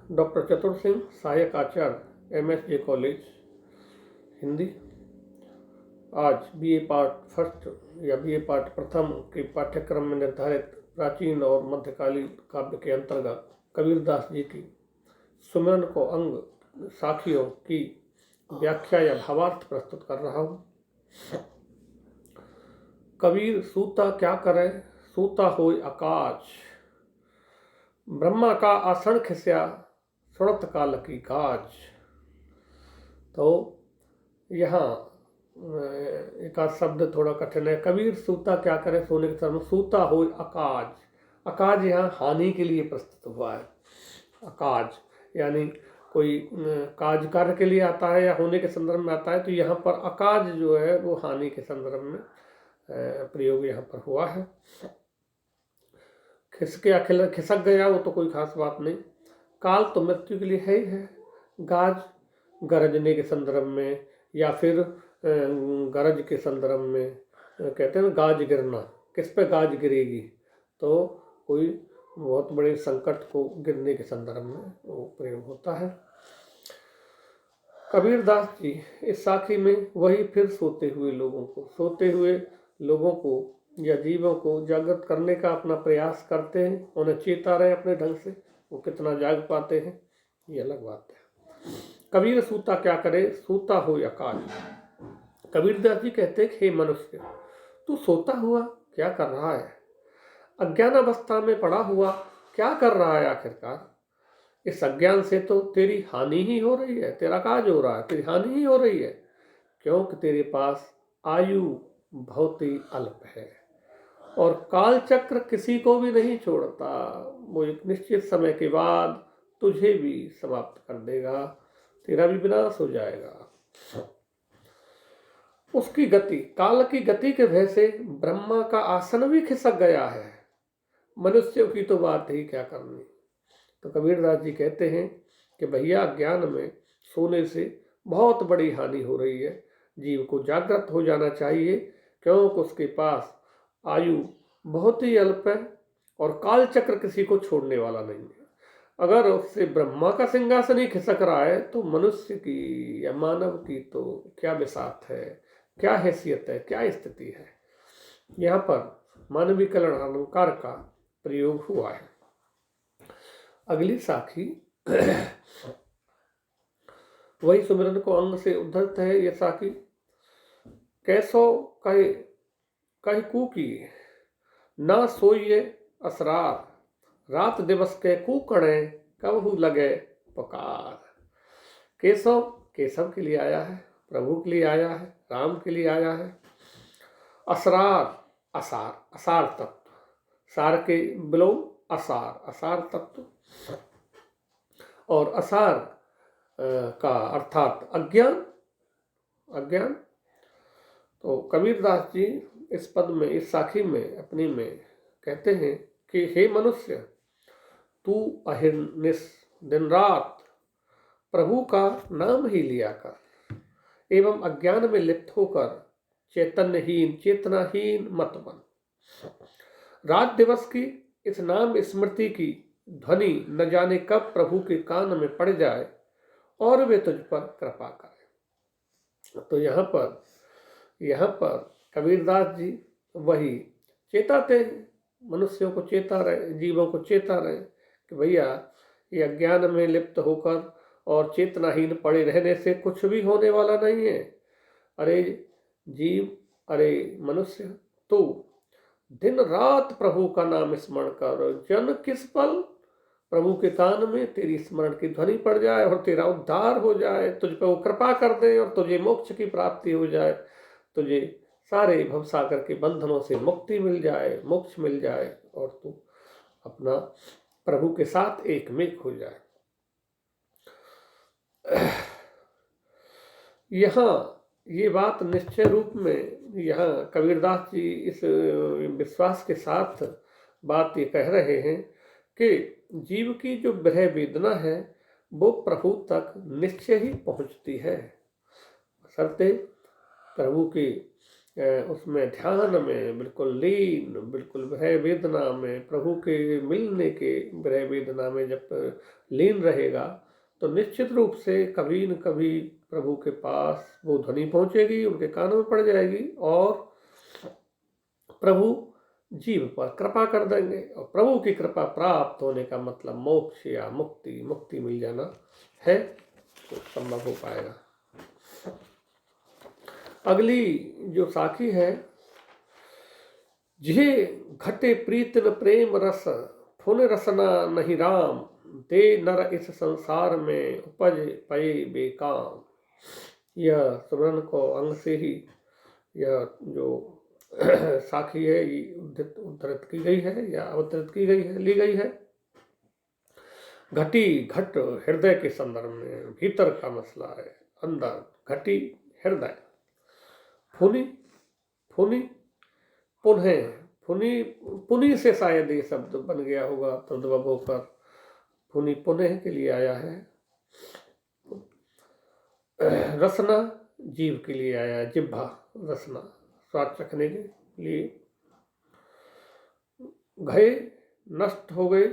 Doctor चतुर सिंह, सहायक आचार्य, MSJ college, Hindi. आज BA पार्ट फर्स्ट या BA पार्ट प्रथम के पाठ्यक्रम में निर्धारित प्राचीन और मध्यकालीन काव्य के अंतर्गत कबीरदास जी की सुमिरन को अंग साखियों की व्याख्या या भावार्थ प्रस्तुत कर रहा हूँ। कबीर सूता क्या करे, सूता होय आकाश, ब्रह्मा का आसन खिस्या, सुरत काल की काज। तो यहाँ एक आध शब्द थोड़ा कठिन है। कबीर सूता क्या करे, सोने के समय सूता होय अकाज। अकाज यहाँ हानि के लिए प्रस्तुत हुआ है। अकाज यानी कोई काज कार्य के लिए आता है या होने के संदर्भ में आता है, तो यहाँ पर अकाज जो है वो हानि के संदर्भ में प्रयोग यहाँ पर हुआ है। खिसक गया, वो तो कोई खास बात नहीं। काल तो मृत्यु के लिए है ही है। गाज गरजने के संदर्भ में या फिर गरज के संदर्भ में कहते हैं ना, गाज गिरना, किस पे गाज गिरेगी, तो कोई बहुत बड़े संकट को गिरने के संदर्भ में वो प्रयोग होता है। कबीरदास जी इस साखी में वही फिर सोते हुए लोगों को या जीवों को जागृत करने का अपना प्रयास करते हैं। उन्हें चेता रहे अपने ढंग से, वो कितना जाग पाते हैं ये अलग बात है। कबीर सूता क्या करे, सूता हो आकाश। कबीरदास जी कहते हैं, हे मनुष्य, तू सोता हुआ क्या कर रहा है? अज्ञान अवस्था में पड़ा हुआ क्या कर रहा है आखिरकार? इस अज्ञान से तो तेरी हानि ही हो रही है, तेरा काज हो रहा है, तेरी हानि ही हो रही है, क्योंकि तेरे पास आयु बहुत ही अल्प है और काल चक्र किसी को भी नहीं छोड़ता। वो एक निश्चित समय के बाद तुझे भी समाप्त कर देगा, तेरा भी विनाश हो जाएगा। उसकी गति, काल की गति के भय से ब्रह्मा का आसन भी खिसक गया है, मनुष्यों की तो बात ही क्या करनी। तो कबीरदास जी कहते हैं कि भैया, ज्ञान में सोने से बहुत बड़ी हानि हो रही है। जीव को जागृत हो जाना चाहिए, क्योंकि उसके पास आयु बहुत ही अल्प है और काल चक्र किसी को छोड़ने वाला नहीं है। अगर उससे ब्रह्मा का सिंहासन ही खिसक रहा है, तो मनुष्य की या मानव की तो क्या बिसात है, क्या हैसियत है, क्या स्थिति है। यहाँ पर मानवीय कल्याण अलंकार का प्रयोग हुआ है। अगली साखी वही सुमिरन को अंग से उद्धृत है। यह साखी कैसो कही कूकी, ना सोइए असरार, रात दिवस के कूकणे, कबहू लगे पुकार। केशव, केशव के लिए आया है, प्रभु के लिए आया है, राम के लिए आया है। असरार, असार, असार तत्व, सार के विलोम असार, असार तत्व। और असार का अर्थात अज्ञान, अज्ञान। तो कबीरदास जी इस पद में, इस साखी में अपनी में कहते हैं कि हे मनुष्य, तू अहिर्निश दिन रात प्रभु का नाम ही लिया कर, एवं अज्ञान में लिप्त होकर चैतन्यहीन, चेतनाहीन मत बन। रात दिवस की इस नाम स्मृति की ध्वनि न जाने कब प्रभु के कान में पड़ जाए और वे तुझ पर कृपा करें। तो यहाँ पर कबीरदास जी वही चेताते हैं, मनुष्यों को चेता रहे, जीवों को चेता रहे कि भैया, ये अज्ञान में लिप्त होकर और चेतनाहीन पड़े रहने से कुछ भी होने वाला नहीं है। अरे जीव, अरे मनुष्य, तू दिन रात प्रभु का नाम स्मरण कर, जन किस पल प्रभु के कान में तेरी स्मरण की ध्वनि पड़ जाए और तेरा उद्धार हो जाए, तुझ पे वो कृपा कर दे और तुझे मोक्ष की प्राप्ति हो जाए, तुझे सारे भवसागर के बंधनों से मुक्ति मिल जाए, मोक्ष मिल जाए और तू अपना प्रभु के साथ एकमेक हो जाए। यहाँ ये बात निश्चय रूप में यहाँ कबीरदास जी इस विश्वास के साथ बात ये कह रहे हैं कि जीव की जो विरह वेदना है वो प्रभु तक निश्चय ही पहुँचती है, बशर्ते प्रभु के उसमें ध्यान में बिल्कुल लीन, बिल्कुल विरह वेदना में, प्रभु के मिलने के विरह वेदना में जब लीन रहेगा तो निश्चित रूप से कभी न कभी प्रभु के पास वो ध्वनि पहुंचेगी, उनके कानों में पड़ जाएगी और प्रभु जीव पर कृपा कर देंगे। और प्रभु की कृपा प्राप्त होने का मतलब मोक्ष या मुक्ति मिल जाना है, तो संभव हो पाएगा। अगली जो साखी है, जे घटे प्रीत न प्रेम रस फुन रसना नहीं राम, दे नर इस संसार में उपज पये बेकाम। यह सुमरन को अंग से ही यह जो साखी है ये उद्धृत की गई है या अवतरित की गई है, ली गई है। घटी घट हृदय के संदर्भ में, भीतर का मसला है, अंदर घटी हृदय। फुनी फुनी पुनः फुनी पुनी से शायद ये शब्द बन गया होगा तद्भव होकर, फुनी पुनः के लिए आया है। रसना जीव के लिए आया, जिह्वा रसना स्वाद चखने के लिए। घए नष्ट हो गए,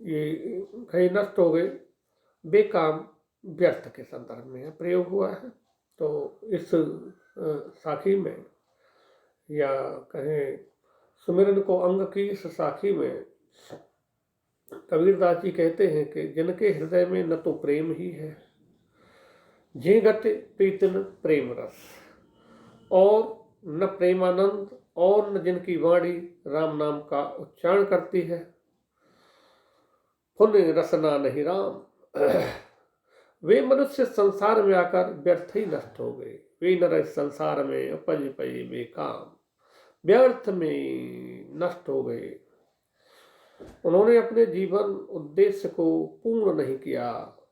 ये घए नष्ट हो गए, बेकाम व्यर्थ के संदर्भ में प्रयोग हुआ है। तो इस साखी में या कहें सुमिरन को अंग की इस साखी में कबीरदास जी कहते हैं कि जिनके हृदय में न तो प्रेम ही है, जे गति प्रीतन प्रेम रस, और न प्रेमानंद, और न जिनकी वाणी राम नाम का उच्चारण करती है। पुण्य रसना नहीं राम, वे मनुष्य संसार में आकर व्यर्थ ही नष्ट हो गए। वे नर इस संसार में उपज पये बेकाम, व्यर्थ में नष्ट हो गए। उन्होंने अपने जीवन उद्देश्य को पूर्ण नहीं किया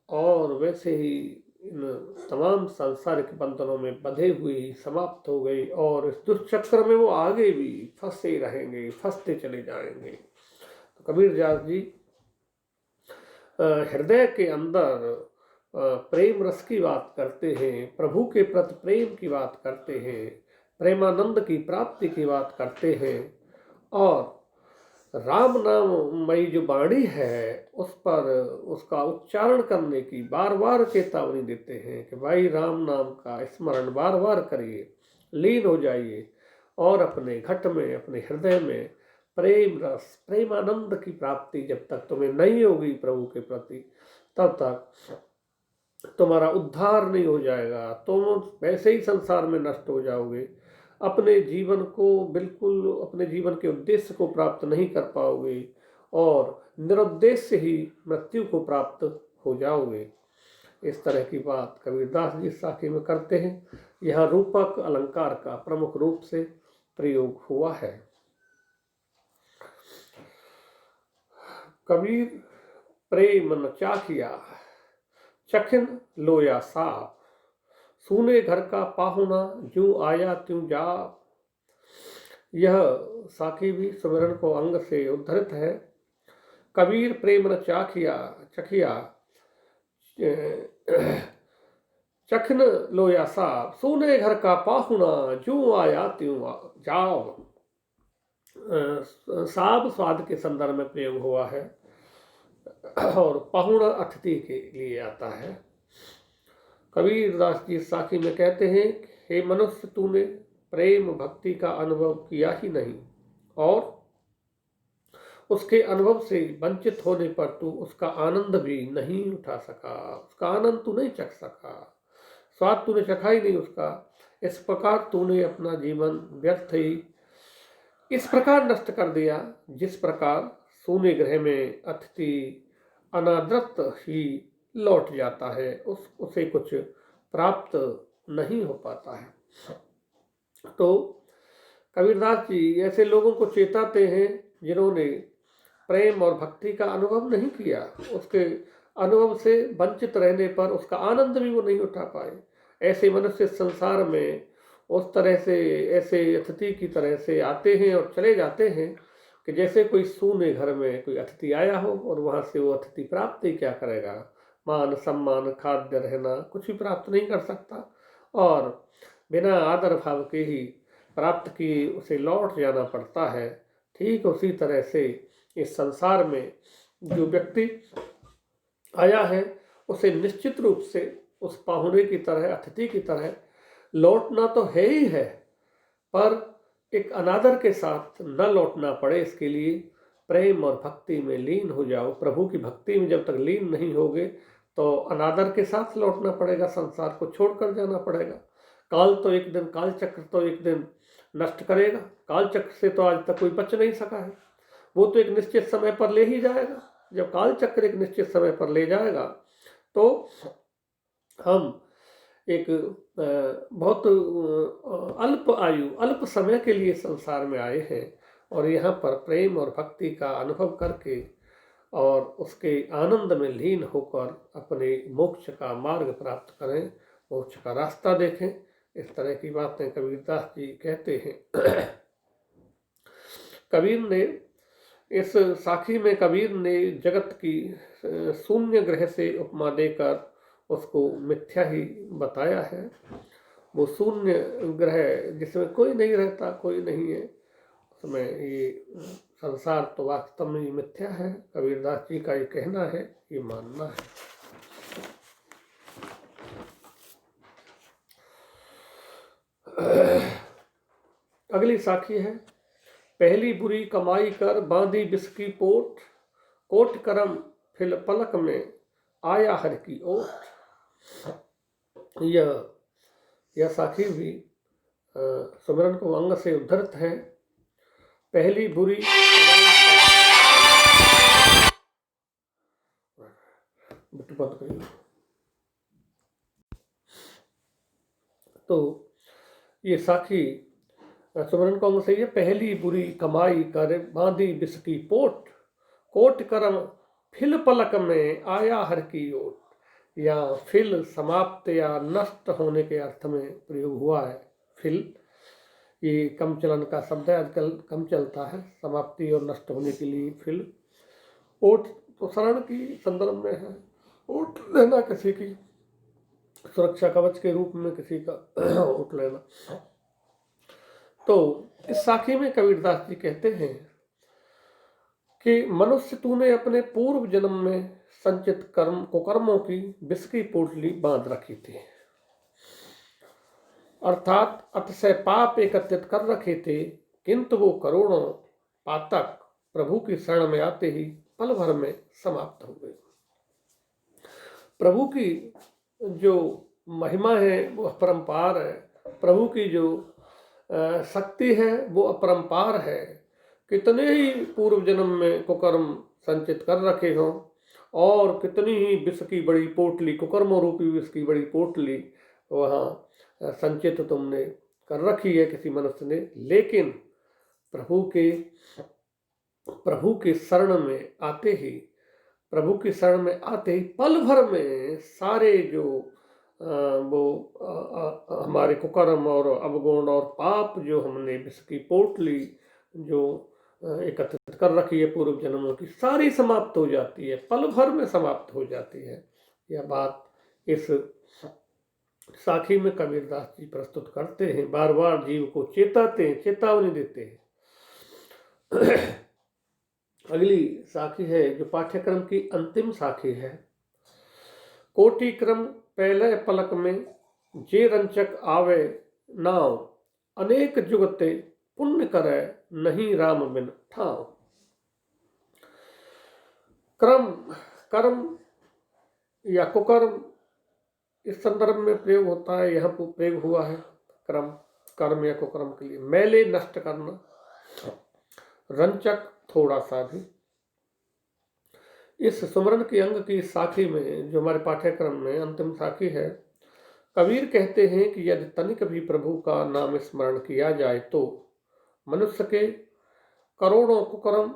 और वैसे ही इन तमाम सांसारिक बंधनों में बंधे हुए ही समाप्त हो गए और इस दुष्चक्र में वो आगे भी फंसे रहेंगे, फंसते चले जाएंगे। तो कबीरदास जी हृदय के अंदर प्रेम रस की बात करते हैं, प्रभु के प्रति प्रेम की बात करते हैं, प्रेमानंद की प्राप्ति की बात करते हैं और राम नाममयी जो वाणी है उस पर उसका उच्चारण करने की बार बार चेतावनी देते हैं कि भाई राम नाम का स्मरण बार बार करिए, लीन हो जाइए और अपने घट में, अपने हृदय में प्रेम रस, प्रेमानंद की प्राप्ति जब तक तुम्हें नहीं होगी प्रभु के प्रति, तब तक तुम्हारा उद्धार नहीं हो जाएगा। तुम वैसे ही संसार में नष्ट हो जाओगे, अपने जीवन को बिल्कुल, अपने जीवन के उद्देश्य को प्राप्त नहीं कर पाओगे और निरुद्देश्य ही मृत्यु को प्राप्त हो जाओगे। इस तरह की बात कबीरदास जी साखी में करते हैं। यहाँ रूपक अलंकार का प्रमुख रूप से प्रयोग हुआ है। कबीर प्रेम न चाखिया, चखिन लोया साप, सूने घर का पाहुना ज्यों आया त्यों जा। यह साखी भी सुमिरन को अंग से उद्धृत है। कबीर प्रेम न चखिया, चखन लोया साप, सूने घर का पाहुना ज्यों आया त्यों जाओ। साब स्वाद के संदर्भ में प्रयोग हुआ है और पाहुना अतिथि के लिए आता है। कबीरदास जी साखी में कहते हैं, हे मनुष्य, तूने प्रेम भक्ति का अनुभव किया ही नहीं और उसके अनुभव से वंचित होने पर तू उसका आनंद भी नहीं उठा सका, उसका आनंद तू नहीं चख सका, स्वाद तूने चखा ही नहीं उसका। इस प्रकार तूने अपना जीवन व्यर्थ ही इस प्रकार नष्ट कर दिया जिस प्रकार सूने गृह में अतिथि अनादृत ही लौट जाता है, उसे कुछ प्राप्त नहीं हो पाता है। तो कबीरदास जी ऐसे लोगों को चेताते हैं जिन्होंने प्रेम और भक्ति का अनुभव नहीं किया, उसके अनुभव से वंचित रहने पर उसका आनंद भी वो नहीं उठा पाए। ऐसे मनुष्य संसार में उस तरह से ऐसे अतिथि की तरह से आते हैं और चले जाते हैं कि जैसे कोई सूने घर में कोई अतिथि आया हो और वहाँ से वो अतिथि प्राप्त ही क्या करेगा, मान सम्मान खाद्य रहना कुछ भी प्राप्त नहीं कर सकता और बिना आदर भाव के ही प्राप्त किए उसे लौट जाना पड़ता है। ठीक उसी तरह से इस संसार में जो व्यक्ति आया है उसे निश्चित रूप से उस पाहुने की तरह, अतिथि की तरह लौटना तो है ही है, पर एक अनादर के साथ न लौटना पड़े इसके लिए प्रेम और भक्ति में लीन हो जाओ। प्रभु की भक्ति में जब तक लीन नहीं होगे तो अनादर के साथ लौटना पड़ेगा, संसार को छोड़कर जाना पड़ेगा। काल तो एक दिन, काल चक्र तो एक दिन नष्ट करेगा। काल चक्र से तो आज तक कोई बच नहीं सका है, वो तो एक निश्चित समय पर ले ही जाएगा। जब काल चक्र एक निश्चित समय पर ले जाएगा तो हम एक बहुत अल्प आयु, अल्प समय के लिए संसार में आए हैं और यहाँ पर प्रेम और भक्ति का अनुभव करके और उसके आनंद में लीन होकर अपने मोक्ष का मार्ग प्राप्त करें, मोक्ष का रास्ता देखें। इस तरह की बातें कबीरदास जी कहते हैं। कबीर ने इस साखी में कबीर ने जगत की शून्य ग्रह से उपमा देकर उसको मिथ्या ही बताया है। वो शून्य ग्रह जिसमें कोई नहीं रहता, कोई नहीं है, उसमें ये संसार तो वास्तव में मिथ्या है। कबीरदास जी का ये कहना है, ये मानना है। अगली साखी है, पहली बुरी कमाई कर बांधी विष की पोट, कोट करम फिल पलक में आया हर की ओट। यह साखी भी सुमिरन को अंग से उद्धृत है। पहली बुरी तो ये साखी सुमिरन को अंग से ये पहली बुरी कमाई कर बांधी विष की पोट, कोट करम फिल पलक में आया हर की ओट। या फिल समाप्त या नष्ट होने के अर्थ में प्रयोग हुआ है। फिल ये कम चलन का शब्द है, आजकल कम चलता है, समाप्ति और नष्ट होने के लिए फिल। ओट तो शरण की संदर्भ में है, ओट लेना किसी की सुरक्षा कवच के रूप में किसी का ओट लेना। तो इस साखी में कबीरदास जी कहते हैं कि मनुष्य तूने अपने पूर्व जन्म में संचित कुकर्मों की विष की पोटली बांध रखी थी, अर्थात अतिशय पाप एकत्रित कर रखे थे, किंतु वो करोड़ों पातक प्रभु की शरण में आते ही पल भर में समाप्त हो गए। प्रभु की जो महिमा है वो अपरंपार है, प्रभु की जो शक्ति है वो अपरंपार है। कितने ही पूर्व जन्म में कुकर्म संचित कर रखे हों और कितनी ही विष की बड़ी पोटली, कुकर्म रूपी विष की बड़ी पोटली वहाँ संचित तुमने कर रखी है किसी मनुष्य ने, लेकिन प्रभु के शरण में आते ही, प्रभु की शरण में आते ही पल भर में सारे जो हमारे कुकर्म और अवगुण और पाप जो हमने विष की पोटली जो एकत्रित कर रखी है पूर्व जन्मों की, सारी समाप्त हो जाती है, पल भर में समाप्त हो जाती है। यह बात इस साखी में कबीरदास जी प्रस्तुत करते हैं, बार बार जीव को चेताते हैं, चेतावनी देते हैं। अगली साखी है जो पाठ्यक्रम की अंतिम साखी है। कोटि क्रम पहले पलक में जे रंचक आवे नाव, अनेक जुगते पुण्य करे नहीं राम बिन ठाव। कर्म या कुकर्म इस संदर्भ में प्रयोग होता है, यहाँ प्रयोग हुआ है कर्म या कुकर्म के लिए। मैले नष्ट करना, रंचक थोड़ा सा भी। इस सुमरन की अंग की साखी में जो हमारे पाठ्यक्रम में अंतिम साखी है, कबीर कहते हैं कि यदि तनिक भी प्रभु का नाम स्मरण किया जाए तो मनुष्य के करोड़ों कुकर्म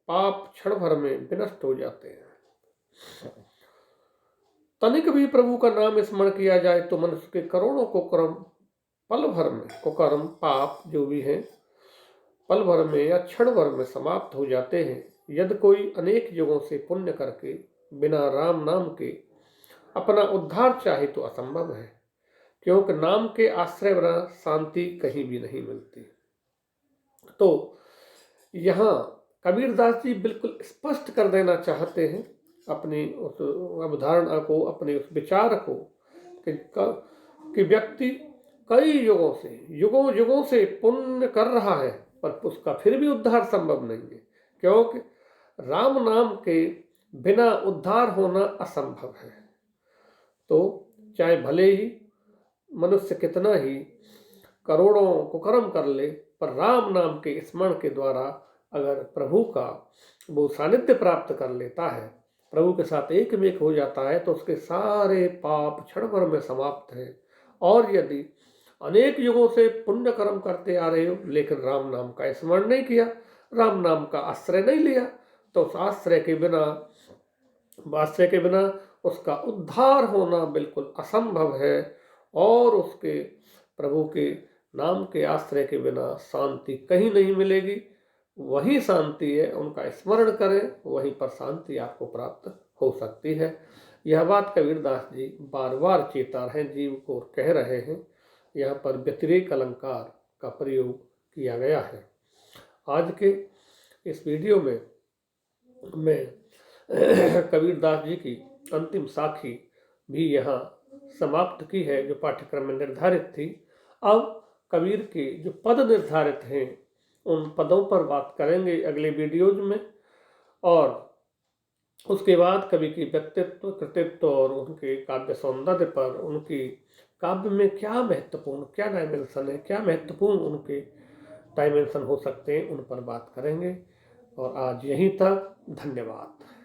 पाप क्षण भर में विनष्ट हो जाते हैं। तनिक भी प्रभु का नाम स्मरण किया जाए तो मनुष्य के करोड़ों कुकर्म पल भर में, कुकर्म पाप जो भी हैं, पल भर में या क्षण भर में समाप्त हो जाते हैं। यदि कोई अनेक युगों से पुण्य करके बिना राम नाम के अपना उद्धार चाहे तो असंभव है, क्योंकि नाम के आश्रय बिना शांति कहीं भी नहीं मिलती। तो यहाँ कबीरदास जी बिल्कुल स्पष्ट कर देना चाहते हैं अपनी उस अवधारणा को, अपने उस विचार को कि व्यक्ति कई युगों युगों से पुण्य कर रहा है, पर उसका फिर भी उद्धार संभव नहीं है, क्योंकि राम नाम के बिना उद्धार होना असंभव है। तो चाहे भले ही मनुष्य कितना ही करोड़ों कुकर्म कर ले, पर राम नाम के स्मरण के द्वारा अगर प्रभु का वो सानिध्य प्राप्त कर लेता है, प्रभु के साथ एक में एक हो जाता है, तो उसके सारे पाप क्षण भर में समाप्त हैं। और यदि अनेक युगों से पुण्य कर्म करते आ रहे हो, लेकिन राम नाम का स्मरण नहीं किया, राम नाम का आश्रय नहीं लिया, तो उस आश्रय के बिना उसका उद्धार होना बिल्कुल असंभव है। और उसके प्रभु के नाम के आश्रय के बिना शांति कहीं नहीं मिलेगी। वही शांति है, उनका स्मरण करें, वहीं पर शांति आपको प्राप्त हो सकती है। यह बात कबीरदास जी बार बार चेता रहे जीव को, कह रहे हैं। यहाँ पर व्यतिरेक अलंकार का प्रयोग किया गया है। आज के इस वीडियो में मैं कबीरदास जी की अंतिम साखी भी यहाँ समाप्त की है, जो पाठ्यक्रम में निर्धारित थी। अब कबीर के जो पद निर्धारित हैं, उन पदों पर बात करेंगे अगले वीडियोज में। और उसके बाद कवि की व्यक्तित्व, कृतित्व और उनके काव्य सौंदर्य पर, उनकी काव्य में क्या महत्वपूर्ण, क्या डायमेंशन है, क्या महत्वपूर्ण उनके डायमेंशन हो सकते हैं, उन पर बात करेंगे। और आज यहीं तक, धन्यवाद।